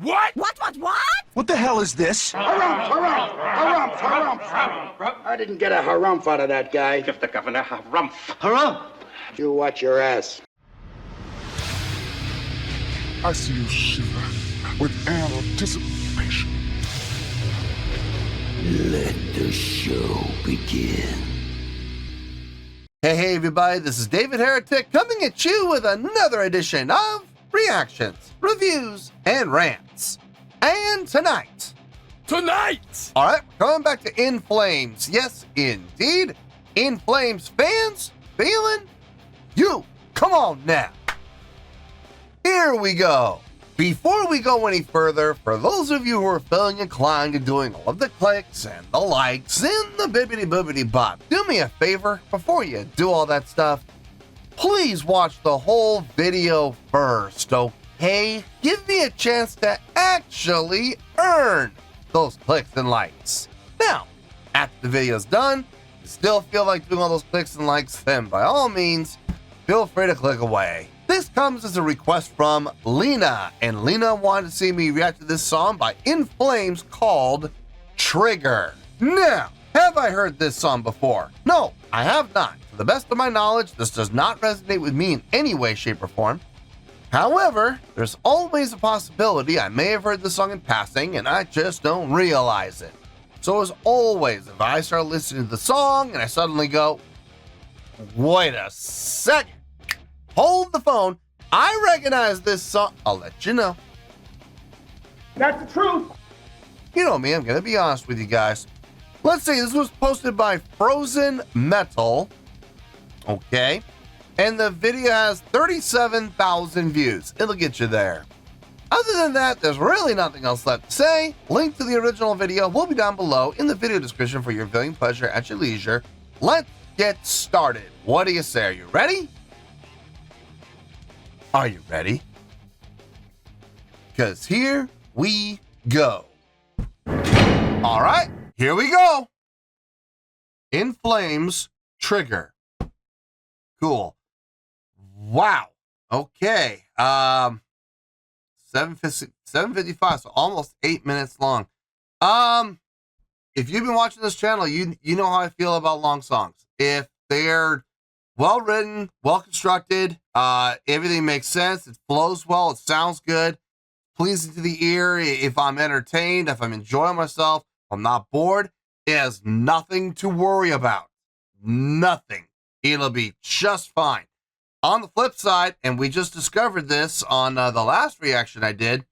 What? What? What the hell is this? Harumph. I didn't get a harumph out of that guy. Give the governor harumph. Harumph! You watch your ass. I see you shiver with anticipation. Let the show begin. Hey everybody, this is David Heretic coming at you with another edition of Reactions, Reviews, and Rants. And tonight, alright, coming back to In Flames. Yes, indeed, In Flames fans feeling you. Come on now. Here we go. Before we go any further, for those of you who are feeling inclined to doing all of the clicks and the likes and the bibbity-boobity-bop, do me a favor, before you do all that stuff, please watch the whole video first, okay? Give me a chance to actually earn those clicks and likes. Now, after the video's done, you still feel like doing all those clicks and likes, then by all means, feel free to click away. This comes as a request from Lena, and Lena wanted to see me react to this song by In Flames called Trigger. Now, have I heard this song before? No, I have not. To the best of my knowledge, this does not resonate with me in any way, shape, or form. However, there's always a possibility I may have heard this song in passing and I just don't realize it. So as always, if I start listening to the song and I suddenly go, wait a second, hold the phone, I recognize this song, I'll let you know. That's the truth. You know me, I'm gonna be honest with you guys. Let's see, this was posted by Frozen Metal, okay? And the video has 37,000 views. It'll get you there. Other than that, there's really nothing else left to say. Link to the original video will be down below in the video description for your viewing pleasure at your leisure. Let's get started. What do you say? Are you ready? Are you ready? Because here we go. All right, here we go. In Flames, Trigger. Cool. Wow. Okay. 7:55, so almost 8 minutes long. If you've been watching this channel, you know how I feel about long songs. If they're well written, well constructed, everything makes sense, it flows well, it sounds good, pleasing to the ear, if I'm entertained, if I'm enjoying myself, if I'm not bored, it has nothing to worry about. Nothing. It'll be just fine. On the flip side, and we just discovered this on the last reaction I did,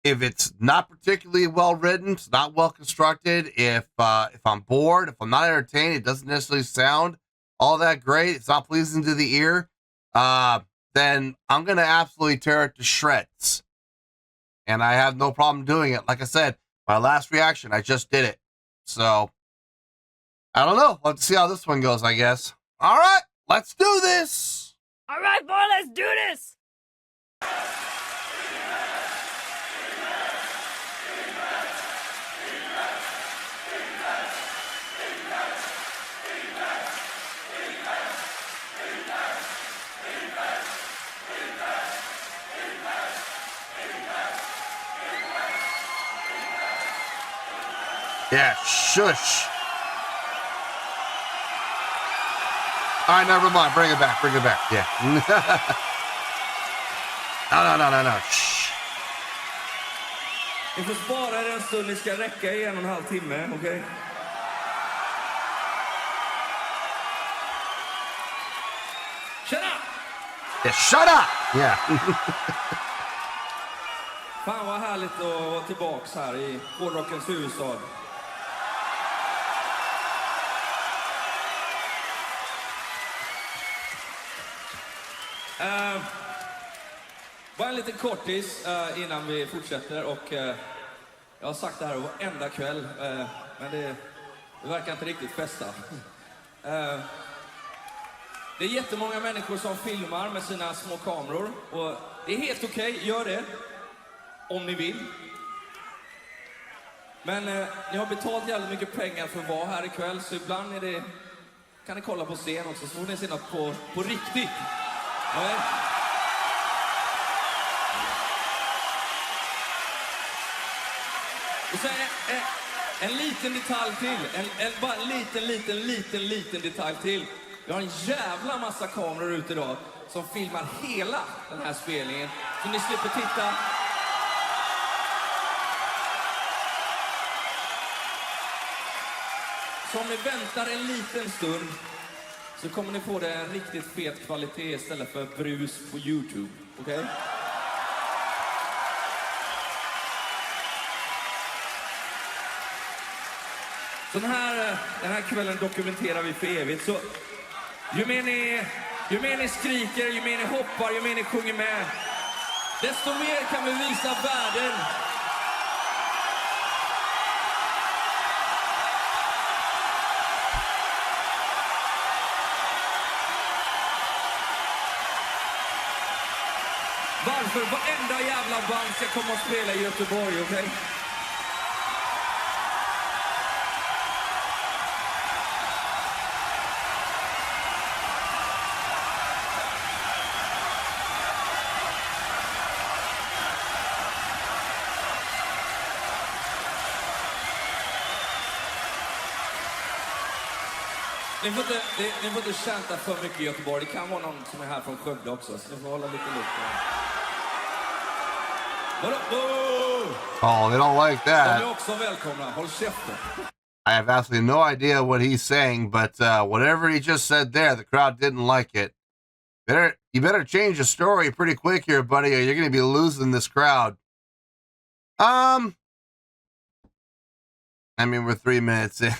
if it's not particularly well written, it's not well constructed, if I'm bored, if I'm not entertained, it doesn't necessarily sound all that great, it's not pleasing to the ear, then I'm going to absolutely tear it to shreds. And I have no problem doing it. Like I said, my last reaction, I just did it. So, I don't know. Let's see how this one goes, I guess. All right, let's do this. All right, boy, let's do this. Yeah, shush. All right, never mind. Bring it back. Bring it back. Yeah. No. Shh. Ni får spara er en stund, ni ska räcka i 1,5 timme, okej? Shut up! Yeah, shut up! Yeah. Fan vad härligt att vara tillbaks här i hårdrockens huvudstad. Bara en liten kortis innan vi fortsätter, och jag har sagt det här varenda kväll, men det verkar inte riktigt fästa. Det är jättemånga människor som filmar med sina små kameror, och det är helt okej, gör det om ni vill. Men ni har betalt jävligt mycket pengar för att vara här ikväll, så ibland är det, kan ni kolla på scen också, så får ni se något på riktigt. Och så en liten detalj till. Bara en liten detalj till. Vi har en jävla massa kameror ute idag som filmar hela den här spelningen. Så ni slipper titta. Så om ni väntar en liten stund så kommer ni få det en riktigt fet kvalitet istället för brus på YouTube. Okej? Okay? Så den här kvällen dokumenterar vi för evigt. Så ju mer ni skriker, ju mer ni hoppar, ju mer ni sjunger med, desto mer kan vi visa världen. Varför varenda jävla band ska komma och spela i Göteborg, okej? Okay? Ni får inte känta för mycket i Göteborg. Det kan vara någon som är här från Skövde också. Så ni får hålla lite lugnt. Oh, they don't like that. De är också välkomna. Håll käften. I have absolutely no idea what he's saying, but whatever he just said there, the crowd didn't like it. You better change the story pretty quick here, buddy, or you're going to be losing this crowd. I mean, we're 3 minutes in.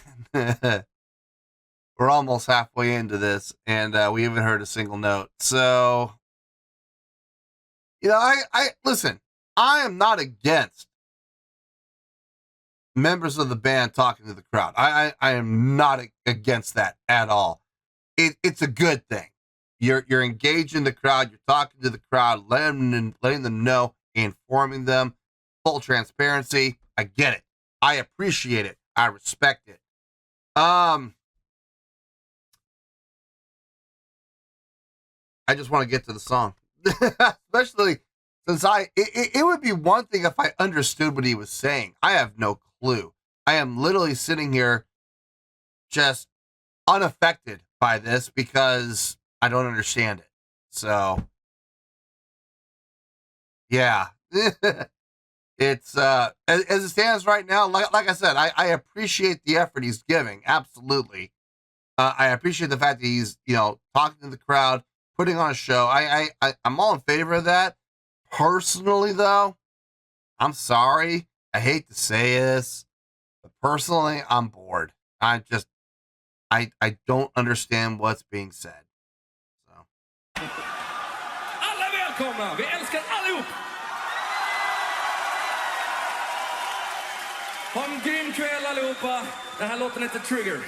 We're almost halfway into this, and we haven't heard a single note. So, you know, I listen, I am not against members of the band talking to the crowd. I am not against that at all. It's a good thing. You're engaging the crowd. You're talking to the crowd, letting them know, informing them, full transparency. I get it. I appreciate it. I respect it. I just want to get to the song, especially since it would be one thing if I understood what he was saying. I have no clue. I am literally sitting here just unaffected by this because I don't understand it. So, yeah, it's, as it stands right now, like I said, I appreciate the effort he's giving. Absolutely. I appreciate the fact that he's, talking to the crowd, putting on a show. I'm all in favor of that. Personally, though, I'm sorry. I hate to say this, but personally, I'm bored. I don't understand what's being said. So. Alla välkomna! Vi älskar allihop! Ha en grym kväll allihopa. Den här låten heter Trigger.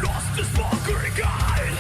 Lost this walker guide.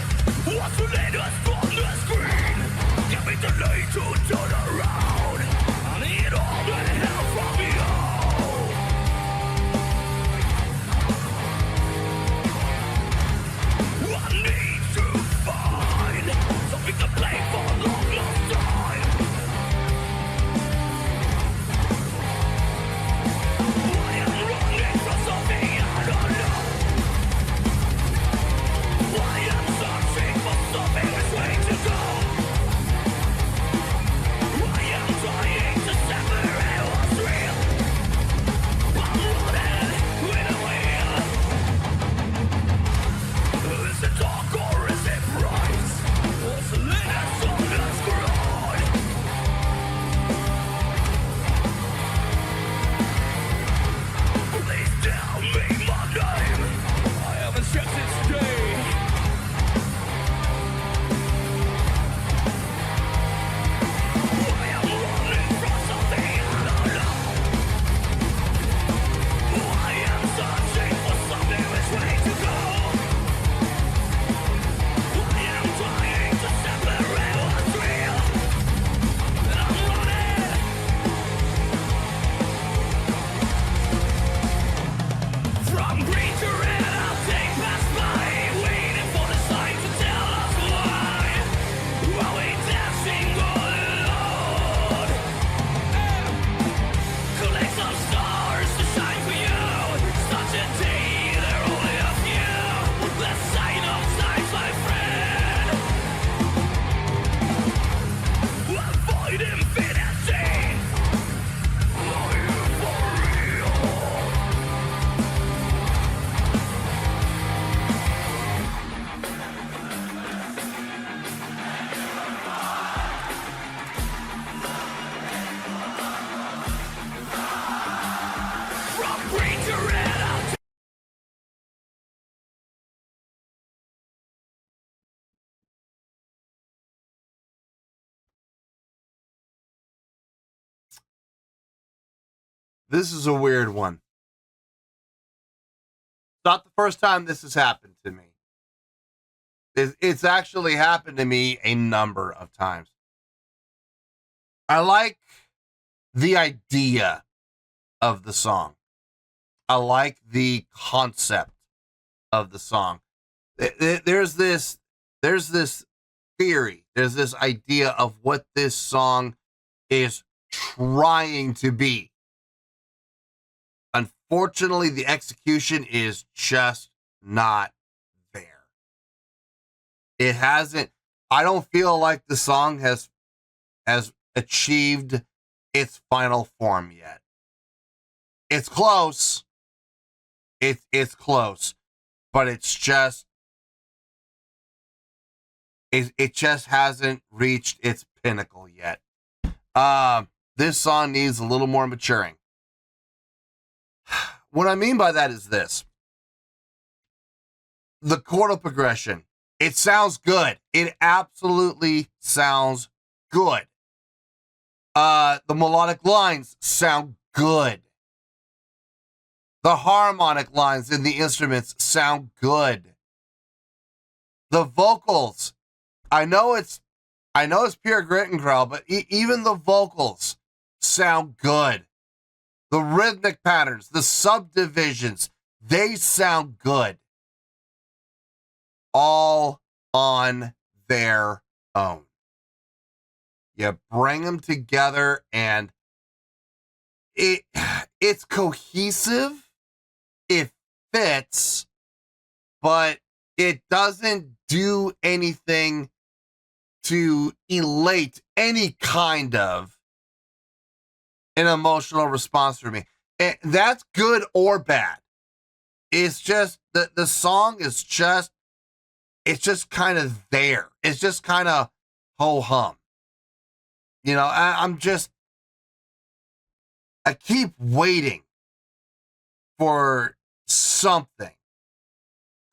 This is a weird one. Not the first time this has happened to me. It's actually happened to me a number of times. I like the idea of the song. I like the concept of the song. There's this theory. There's this idea of what this song is trying to be. Unfortunately, the execution is just not there. It hasn't. I don't feel like the song has achieved its final form yet. It's close. It's close, but it just hasn't reached its pinnacle yet. This song needs a little more maturing. What I mean by that is this. The chordal progression. It sounds good. It absolutely sounds good. The melodic lines sound good. The harmonic lines in the instruments sound good. The vocals, I know it's pure grit and growl, but even the vocals sound good. The rhythmic patterns, the subdivisions, they sound good. All on their own. You bring them together and it's cohesive. It fits, but it doesn't do anything to elate any kind of an emotional response for me. And that's good or bad. It's just the song is just, it's just kind of there. It's just kind of ho-hum. You know, I keep waiting for something.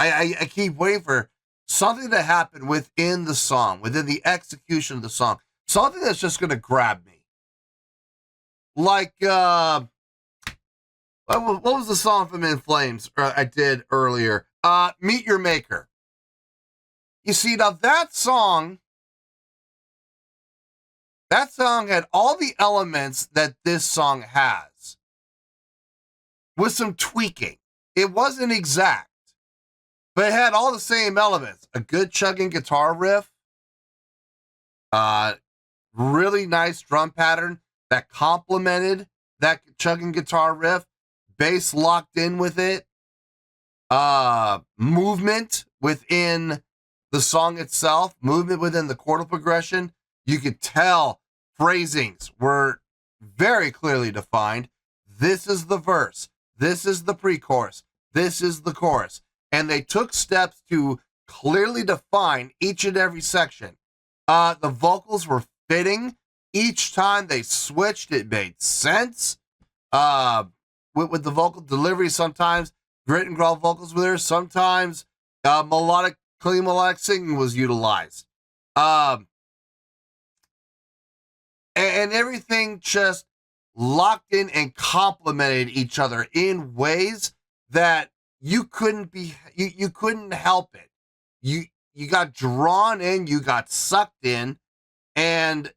I keep waiting for something to happen within the song, within the execution of the song. Something that's just going to grab me. Like, what was the song from In Flames I did earlier? Meet Your Maker. You see, now that song had all the elements that this song has with some tweaking. It wasn't exact, but it had all the same elements. A good chugging guitar riff, really nice drum pattern that complemented that chugging guitar riff, bass locked in with it, movement within the song itself, movement within the chordal progression. You could tell phrasings were very clearly defined. This is the verse. This is the pre-chorus. This is the chorus. And they took steps to clearly define each and every section. The vocals were fitting. Each time they switched, it made sense. With the vocal delivery, sometimes grit and growl vocals were there. Sometimes clean melodic singing was utilized. And everything just locked in and complemented each other in ways that you couldn't help it. You got drawn in, you got sucked in, and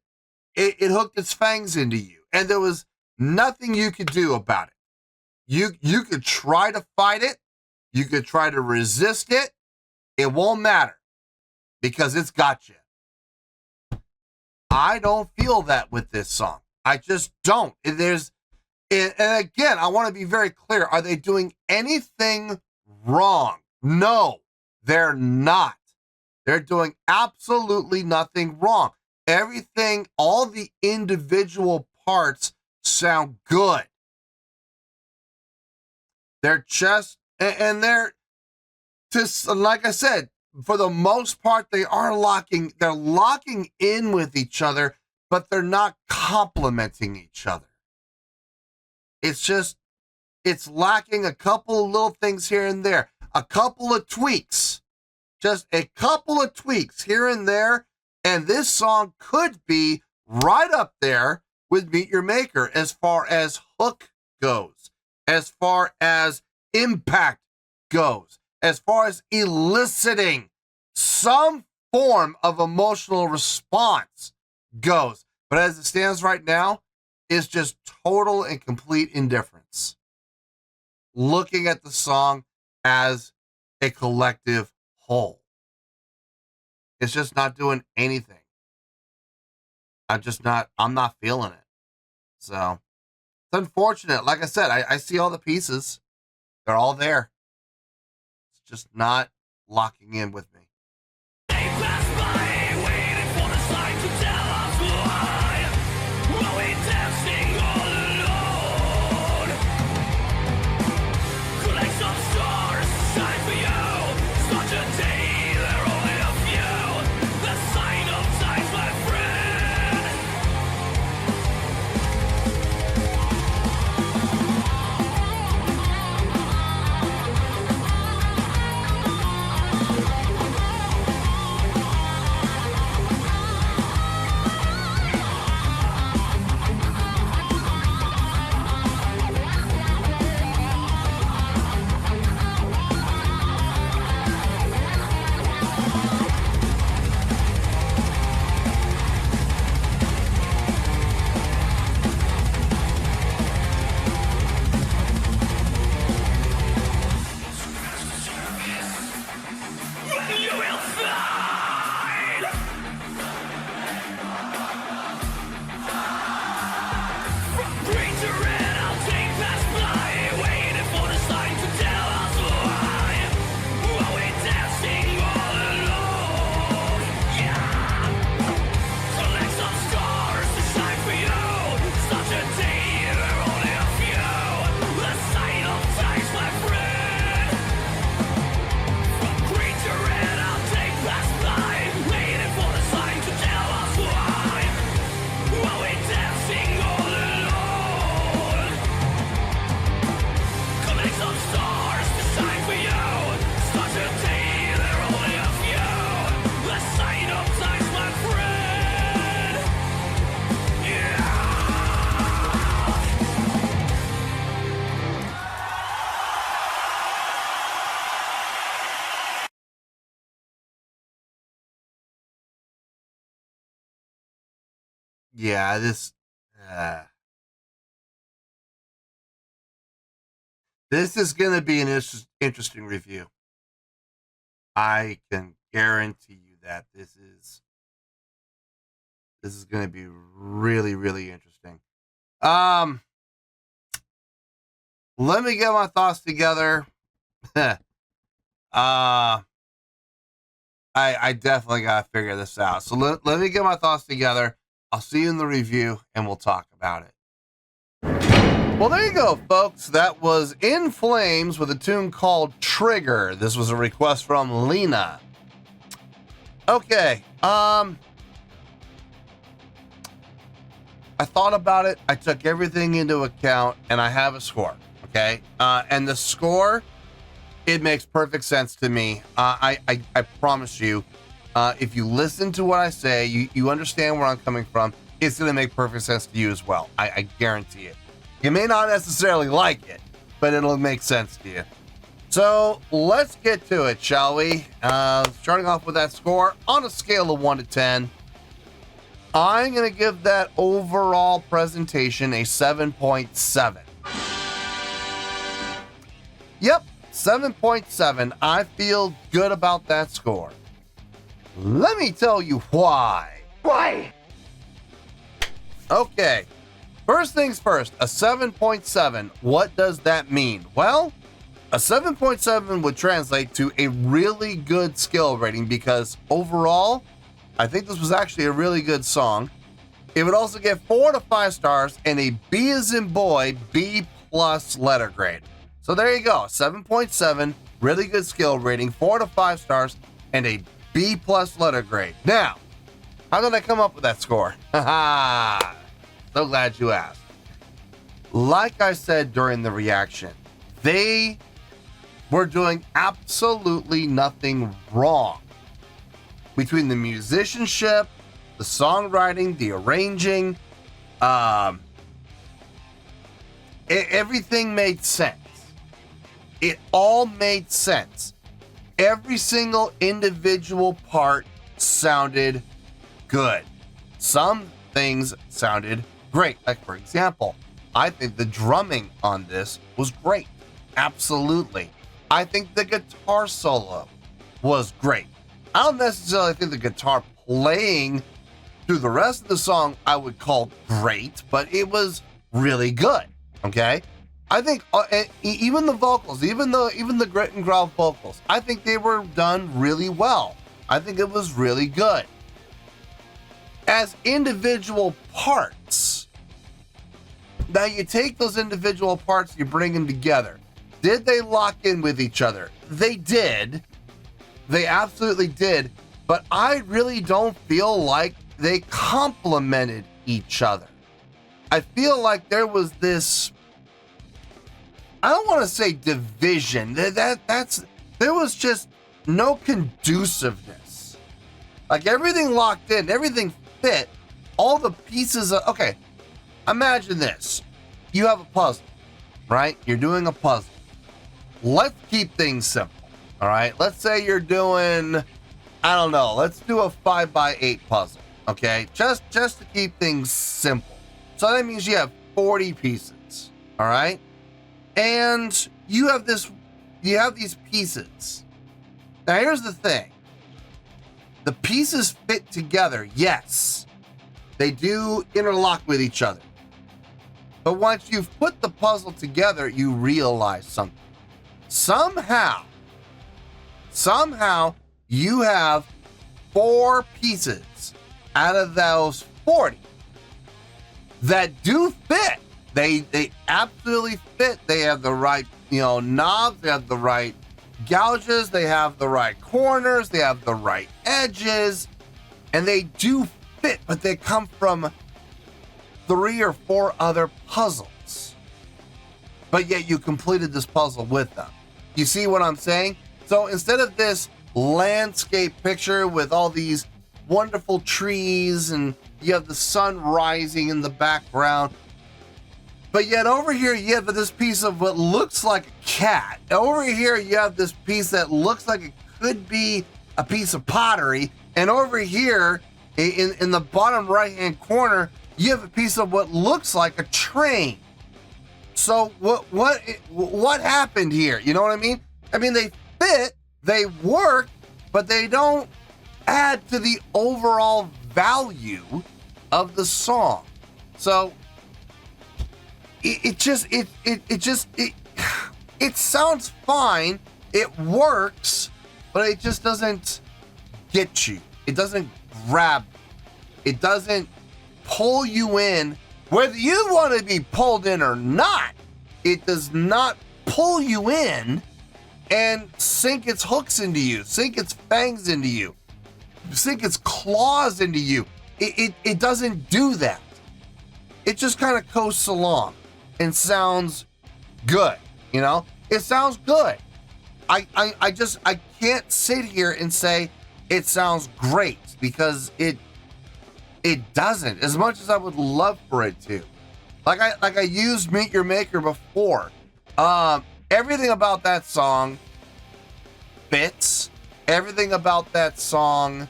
it hooked its fangs into you. And there was nothing you could do about it. You could try to fight it. You could try to resist it. It won't matter because it's got you. I don't feel that with this song. I just don't. And again, I want to be very clear. Are they doing anything wrong? No, they're not. They're doing absolutely nothing wrong. Everything, all the individual parts sound good. They're just, and they're just, like I said, for the most part, they're locking in with each other, but they're not complementing each other. It's lacking a couple of little things here and there, a couple of tweaks, just a couple of tweaks here and there. And this song could be right up there with Meet Your Maker as far as hook goes, as far as impact goes, as far as eliciting some form of emotional response goes. But as it stands right now, it's just total and complete indifference. Looking at the song as a collective whole. It's just not doing anything. I'm not feeling it. So it's unfortunate. Like I said, I see all the pieces. They're all there. It's just not locking in with me. Yeah, this is going to be an interesting review. I can guarantee you that this is going to be really, really interesting. Let me get my thoughts together. I definitely got to figure this out. So let me get my thoughts together. I'll see you in the review, and we'll talk about it. Well, there you go, folks. That was In Flames with a tune called Trigger. This was a request from Lena. Okay. I thought about it. I took everything into account, and I have a score. Okay. And the score, it makes perfect sense to me. I promise you. If you listen to what I say, you understand where I'm coming from, it's going to make perfect sense to you as well. I guarantee it. You may not necessarily like it, but it'll make sense to you. So let's get to it, shall we? Starting off with that score on a scale of 1 to 10. I'm going to give that overall presentation a 7.7. Yep, 7.7. I feel good about that score. Let me tell you why. Why? Okay, first things first, a 7.7. What does that mean? Well, a 7.7 would translate to a really good skill rating because overall, I think this was actually a really good song. It would also get 4 to 5 stars and a B as in boy, B+ letter grade. So there you go, 7.7, really good skill rating, 4 to 5 stars, and a B+ letter grade. Now, how did I come up with that score? Haha, so glad you asked. Like I said during the reaction, they were doing absolutely nothing wrong. Between the musicianship, the songwriting, the arranging, everything made sense. It all made sense. Every single individual part sounded good. Some things sounded great. Like, for example, I think the drumming on this was great. Absolutely. I think the guitar solo was great. I don't necessarily think the guitar playing through the rest of the song I would call great, but it was really good. Okay? I think even the vocals, even the grit and growl vocals, I think they were done really well. I think it was really good. As individual parts, now you take those individual parts, you bring them together. Did they lock in with each other? They did. They absolutely did. But I really don't feel like they complemented each other. I feel like there was this, I don't want to say division. There was just no conduciveness. Like everything locked in, everything fit, all the pieces of, okay, imagine this. You have a puzzle, right? You're doing a puzzle. Let's keep things simple, all right? Let's say you're doing, I don't know, let's do a 5x8 puzzle, okay? Just to keep things simple. So that means you have 40 pieces, all right? And you have these pieces. Now here's the thing. The pieces fit together, yes. They do interlock with each other. But once you've put the puzzle together, you realize something. Somehow you have 4 pieces out of those 40 that do fit. They absolutely fit. They have the right, knobs, they have the right gouges, they have the right corners, they have the right edges, and they do fit, but they come from 3 or 4 other puzzles. But yet you completed this puzzle with them. You see what I'm saying? So instead of this landscape picture with all these wonderful trees and you have the sun rising in the background, but yet over here you have this piece of what looks like a cat. Over here you have this piece that looks like it could be a piece of pottery. And over here in the bottom right-hand corner, you have a piece of what looks like a train. So what happened here? You know what I mean? I mean, they fit, they work, but they don't add to the overall value of the song. So it sounds fine, it works, but it just doesn't get you. It doesn't grab you. It doesn't pull you in. Whether you want to be pulled in or not, it does not pull you in and sink its hooks into you, sink its fangs into you, sink its claws into you. It doesn't do that. It just kind of coasts along and sounds good, It sounds good. I can't sit here and say it sounds great because it doesn't, as much as I would love for it to. Like I used Meet Your Maker before. Everything about that song fits. Everything about that song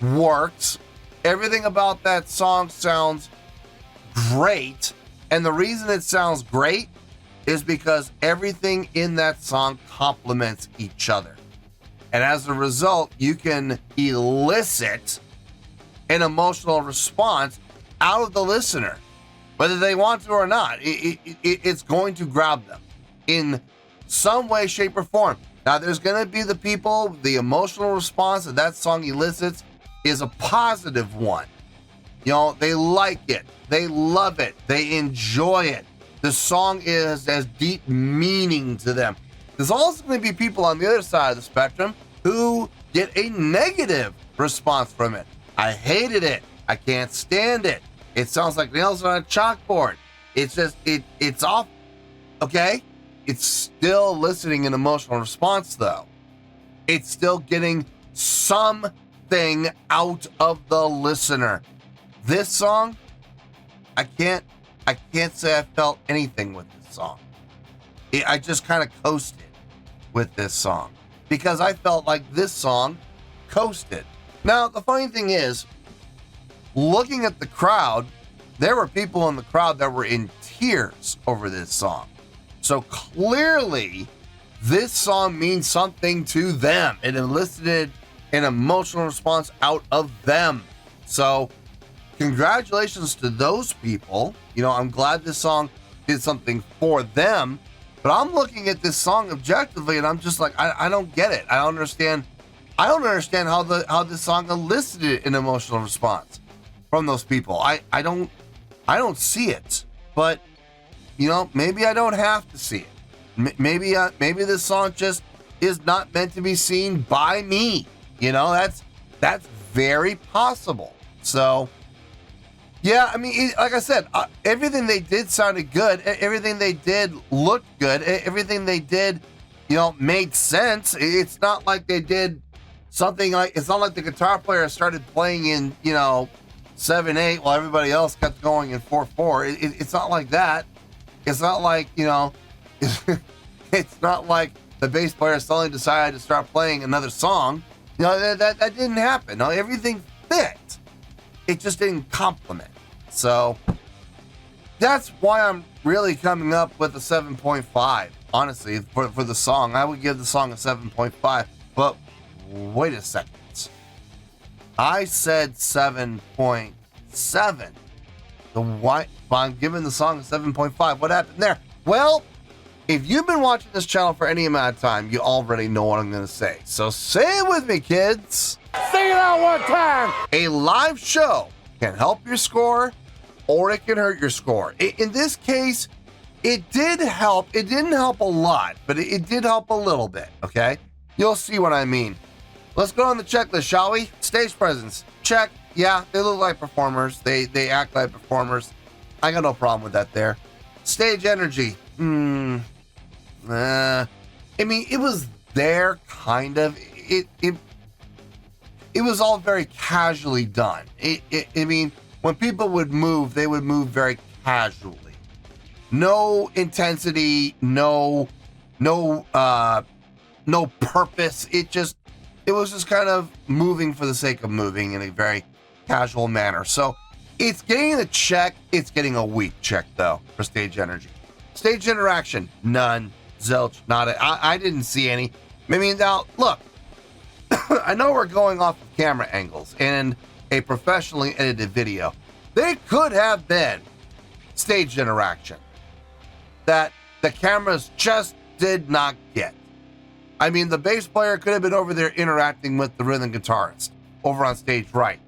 works. Everything about that song sounds great. And the reason it sounds great is because everything in that song complements each other. And as a result, you can elicit an emotional response out of the listener, whether they want to or not. It's going to grab them in some way, shape, or form. Now, there's going to be the people, the emotional response that song elicits is a positive one. They like it, they love it, they enjoy it. The song has deep meaning to them. There's also going to be people on the other side of the spectrum who get a negative response from it. I hated it. I can't stand it. It sounds like nails on a chalkboard. It's just, it's off. Okay? It's still eliciting an emotional response, though. It's still getting something out of the listener. This song, I can't say I felt anything with this song. I just kind of coasted with this song because I felt like this song coasted. Now, the funny thing is, looking at the crowd, there were people in the crowd that were in tears over this song. So clearly, this song means something to them. It elicited an emotional response out of them. So congratulations to those people. You know, I'm glad this song did something for them. But I'm looking at this song objectively, and I'm just like, I don't get it. I don't understand how this song elicited an emotional response from those people. I don't see it. But you know, maybe I don't have to see it. Maybe this song just is not meant to be seen by me. You know, that's very possible. So. Yeah, I mean, like I said, everything they did sounded good. Everything they did looked good. Everything they did, you know, made sense. It's not like they did something like, it's not like the guitar player started playing in, you know, 7/8 while everybody else kept going in 4/4. It's not like that. It's not like, you know, it's not like the bass player suddenly decided to start playing another song. You know, that didn't happen. No, everything fit. It just didn't complement. So that's why I'm really coming up with a 7.5. Honestly, for the song, I would give the song a 7.5. But wait a second. I said 7.7. So why I'm giving the song a 7.5? What happened there? Well, if you've been watching this channel for any amount of time, you already know what I'm going to say. So say it with me, kids. Sing it out one time. A live show can help your score or it can hurt your score. In this case, it did help. It didn't help a lot, but it did help a little bit, okay? You'll see what I mean. Let's go on the checklist, shall we? Stage presence, check. Yeah, they look like performers. They act like performers. I got no problem with that there. Stage energy. I mean, it was there, kind of. It was all very casually done. I mean, when people would move, they would move very casually. No intensity, no purpose. It was just kind of moving for the sake of moving in a very casual manner. So it's getting a check. It's getting a weak check, though, for stage energy. Stage interaction, none. Zilch, not it. I didn't see any. I mean, now, look. I know we're going off of camera angles and a professionally edited video. There could have been stage interaction that the cameras just did not get. I mean, the bass player could have been over there interacting with the rhythm guitarist over on stage right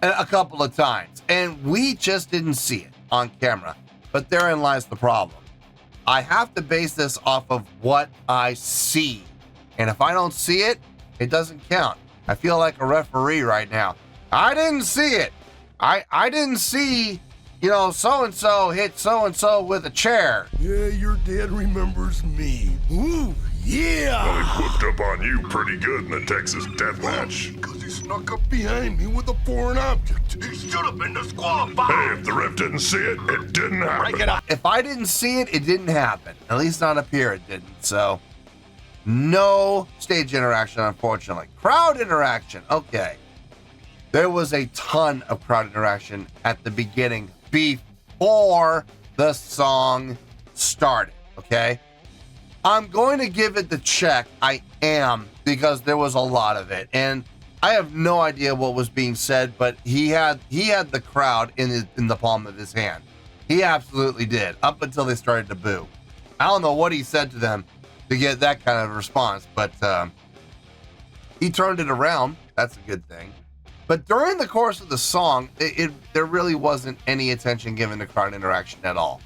a couple of times, and we just didn't see it on camera. But therein lies the problem. I have to base this off of what I see, and if I don't see it, it doesn't count. I feel like a referee right now. I didn't see it. I didn't see, you know, so-and-so hit so-and-so with a chair. Yeah, your dad remembers me. Ooh, yeah! Well, he whooped up on you pretty good in the Texas death match. Because he snuck up behind me with a foreign object. He should have been disqualified. Hey, if the ref didn't see it, it didn't happen. Break it up. If I didn't see it, it didn't happen. At least not up here, it didn't. So, no stage interaction, unfortunately. Crowd interaction, okay. There was a ton of crowd interaction at the beginning before the song started, okay? I'm going to give it the check. I am, because there was a lot of it. And I have no idea what was being said, but he had the crowd in the palm of his hand. He absolutely did, up until they started to boo. I don't know what he said to them to get that kind of response, but he turned it around. That's a good thing. But during the course of the song, there really wasn't any attention given to crowd interaction at all.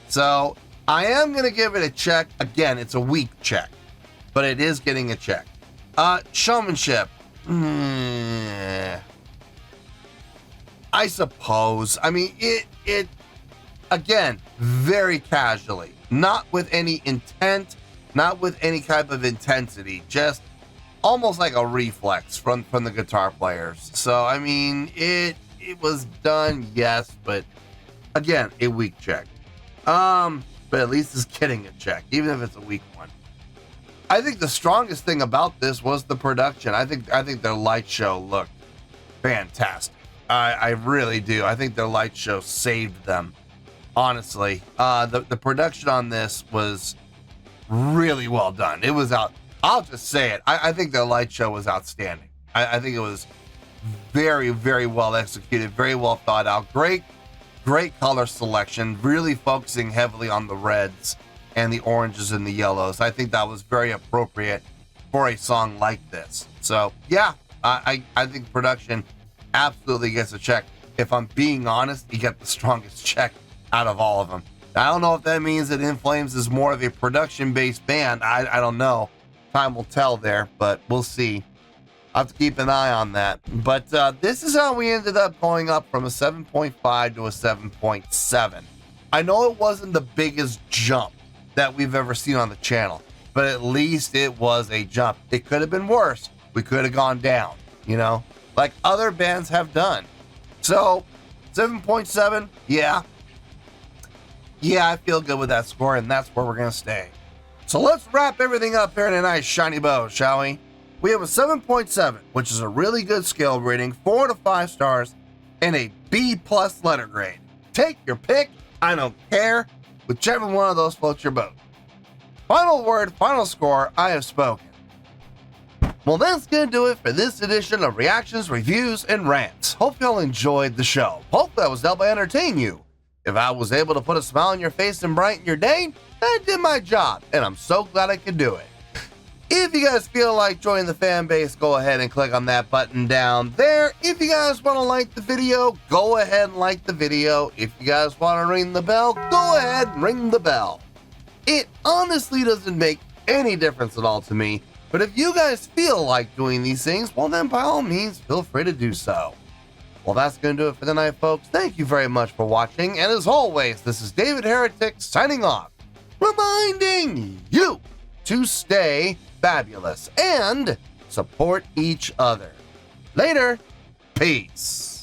So I am going to give it a check. Again, it's a weak check, but it is getting a check. Showmanship. I suppose. I mean, it again, very casually, not with any intent, not with any type of intensity, just almost like a reflex from the guitar players. So, I mean, it was done, yes, but again, a weak check. but at least is getting a check, even if it's a weak one. I think the strongest thing about this was the production. I think their light show looked fantastic. I really do. I think their light show saved them. Honestly, the production on this was really well done. It was out. I'll just say it. I think their light show was outstanding. I think it was very, very well executed, very well thought out. Great color selection, really focusing heavily on the reds and the oranges and the yellows. I think that was very appropriate for a song like this. So yeah, I think production absolutely gets a check. If I'm being honest, you get the strongest check out of all of them. I don't know if that means that In Flames is more of a production-based band. I don't know. Time will tell there, but we'll see. I'll have to keep an eye on that. But this is how we ended up going up from a 7.5 to a 7.7. I know it wasn't the biggest jump that we've ever seen on the channel, but at least it was a jump. It could have been worse. We could have gone down, you know, like other bands have done. So 7.7, yeah, I feel good with that score, and that's where we're going to stay. So let's wrap everything up here in a nice shiny bow, shall we? We have a 7.7, which is a really good scale rating, 4 to 5 stars, and a B+ letter grade. Take your pick. I don't care. Whichever one of those floats your boat. Final word, final score, I have spoken. Well, that's going to do it for this edition of Reactions, Reviews, and Rants. Hope y'all enjoyed the show. Hopefully I was able to entertain you. If I was able to put a smile on your face and brighten your day, I did my job, and I'm so glad I could do it. If you guys feel like joining the fan base, go ahead and click on that button down there. If you guys want to like the video, go ahead and like the video. If you guys want to ring the bell, go ahead and ring the bell. It honestly doesn't make any difference at all to me, but if you guys feel like doing these things, well then by all means, feel free to do so. Well, that's going to do it for the night, folks. Thank you very much for watching, and as always, this is David Heretic signing off, reminding you to stay fabulous and support each other. Later. Peace.